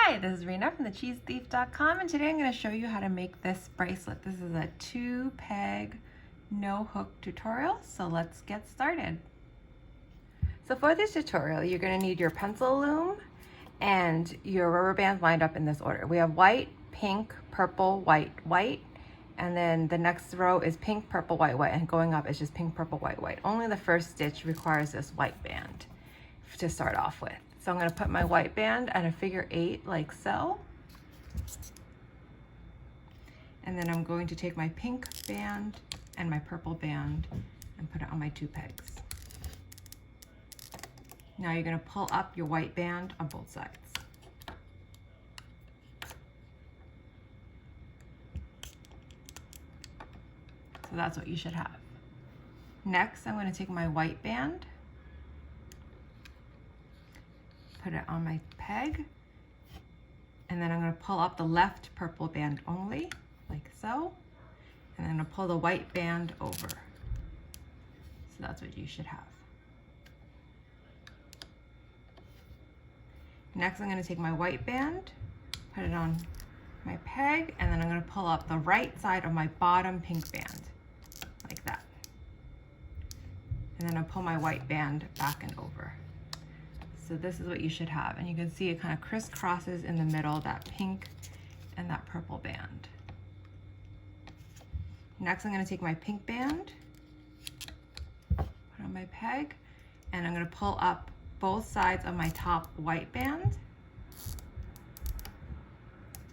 Hi, this is Rena from thecheesethief.com, and today I'm going to show you how to make this bracelet. This is a 2-peg no hook tutorial, so let's get started. So for this tutorial, you're going to need your pencil loom and your rubber bands lined up in this order. We have white, pink, purple, white, white, and then the next row is pink, purple, white, white, and going up is just pink, purple, white, white. Only the first stitch requires this white band to start off with. So I'm going to put my white band at a figure 8 like so. And then I'm going to take my pink band and my purple band and put it on my 2 pegs. Now you're going to pull up your white band on both sides. So that's what you should have. Next, I'm going to take my white band, put it on my peg, and then I'm going to pull up the left purple band only, like so, and then I'm going to pull the white band over. So that's what you should have. Next, I'm going to take my white band, put it on my peg, and then I'm going to pull up the right side of my bottom pink band, like that. And then I'll pull my white band back and over. So this is what you should have. And you can see it kind of crisscrosses in the middle, that pink and that purple band. Next, I'm going to take my pink band, put on my peg, and I'm going to pull up both sides of my top white band,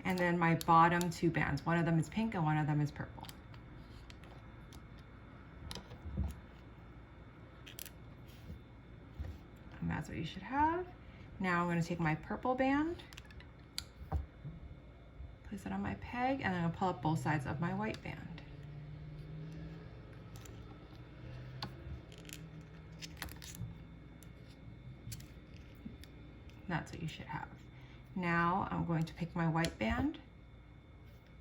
and then my bottom 2 bands. One of them is pink and one of them is purple. And that's what you should have. Now I'm going to take my purple band, place it on my peg, and I'm going to pull up both sides of my white band. That's what you should have. Now I'm going to pick my white band,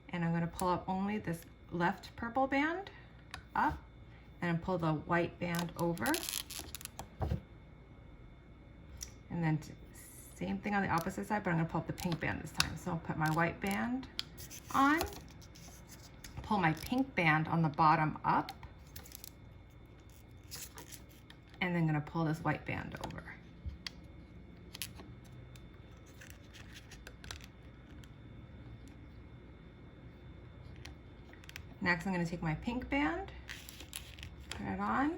and I'm going to pull up only this left purple band up, and pull the white band over. And then same thing on the opposite side, but I'm going to pull up the pink band this time. So I'll put my white band on, pull my pink band on the bottom up, and then I'm going to pull this white band over. Next, I'm going to take my pink band, put it on,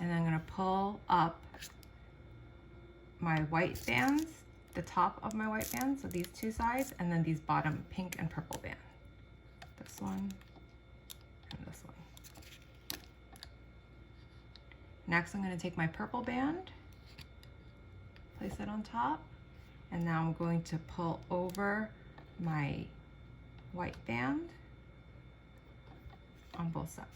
and then I'm going to pull up my white bands, the top of my white bands, so these 2 sides, and then these bottom pink and purple band. This one and this one. Next, I'm going to take my purple band, place it on top, and now I'm going to pull over my white band on both sides.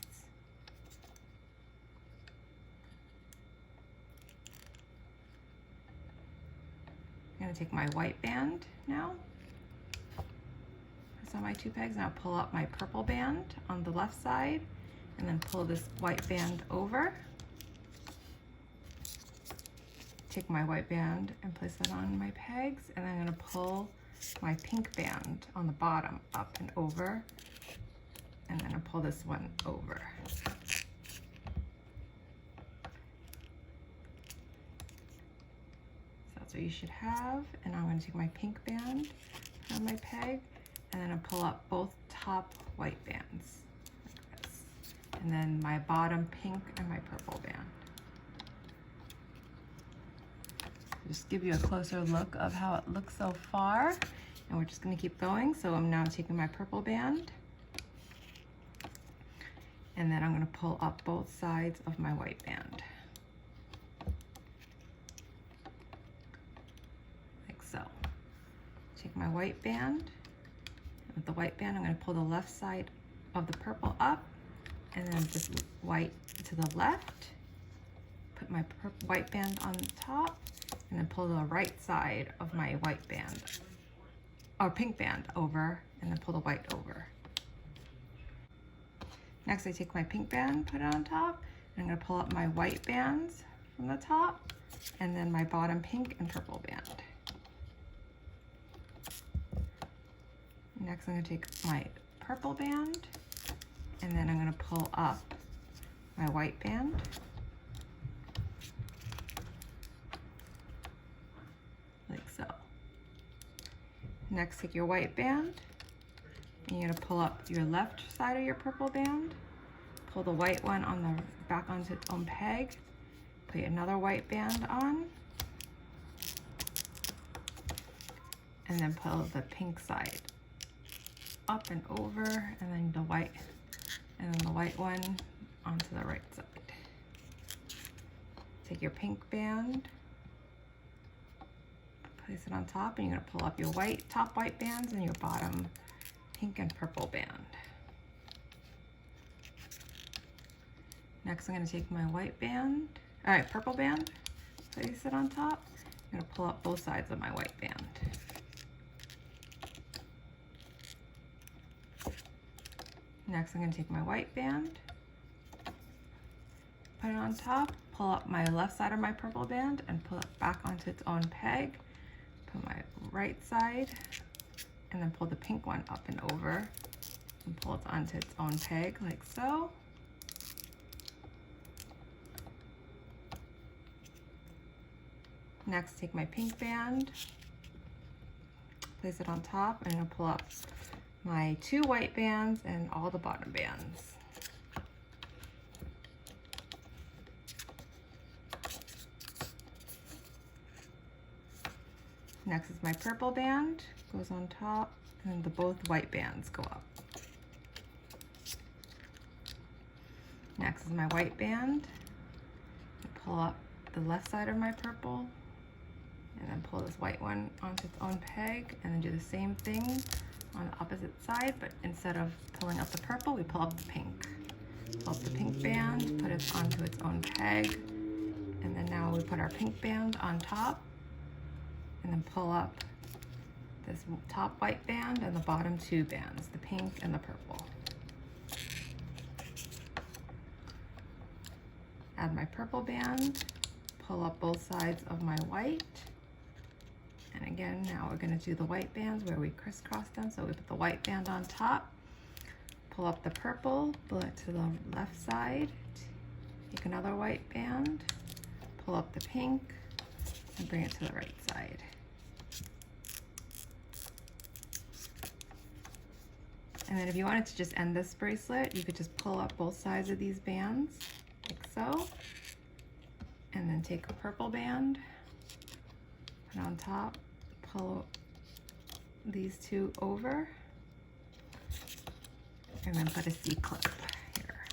I'm going to take my white band now, place on my 2 pegs, and I'll pull up my purple band on the left side, and then pull this white band over. Take my white band and place it on my pegs, and I'm going to pull my pink band on the bottom up and over, and then I'll pull this one over. That's what you should have. And now I'm going to take my pink band, put on my peg, and then I'll pull up both top white bands like this, and then my bottom pink and my purple band. Just give you a closer look of how it looks so far, and we're just going to keep going. So I'm now taking my purple band, and then I'm going to pull up both sides of my white band. So, take my white band. With the white band, I'm going to pull the left side of the purple up, and then just white to the left. Put my white band on the top, and then pull the right side of my white band, or pink band over, and then pull the white over. Next, I take my pink band, put it on top, and I'm going to pull up my white bands from the top, and then my bottom pink and purple band. Next I'm going to take my purple band, and then I'm going to pull up my white band. Like so. Next, take your white band, and you're going to pull up your left side of your purple band, pull the white one on the back onto its own peg, put another white band on, and then pull the pink side up and over, and then the white one onto the right side. Take your pink band, place it on top, and you're going to pull up your top white bands and your bottom pink and purple band. Next I'm going to take my purple band, place it on top. I'm going to pull up both sides of my white band. Next I'm going to take my white band, put it on top, pull up my left side of my purple band and pull it back onto its own peg, put my right side, and then pull the pink one up and over and pull it onto its own peg like so. Next, take my pink band, place it on top, and I'm going to pull up my 2 white bands and all the bottom bands. Next is my purple band, goes on top, and then both white bands go up. Next is my white band. Pull up the left side of my purple, and then pull this white one onto its own peg, and then do the same thing on the opposite side, but instead of pulling up the purple, we pull up the pink. Pull up the pink band, put it onto its own peg, and then now we put our pink band on top, and then pull up this top white band and the bottom 2 bands, the pink and the purple. Add my purple band, pull up both sides of my white, and again, now we're going to do the white bands where we crisscross them. So we put the white band on top, pull up the purple, pull it to the left side, take another white band, pull up the pink, and bring it to the right side. And then if you wanted to just end this bracelet, you could just pull up both sides of these bands, like so, and then take a purple band, put it on top, pull these 2 over, and then put a C-clip here.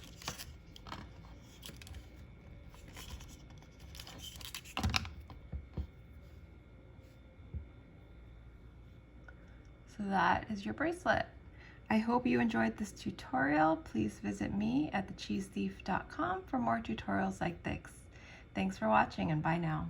So that is your bracelet. I hope you enjoyed this tutorial. Please visit me at thecheesethief.com for more tutorials like this. Thanks for watching, and bye now.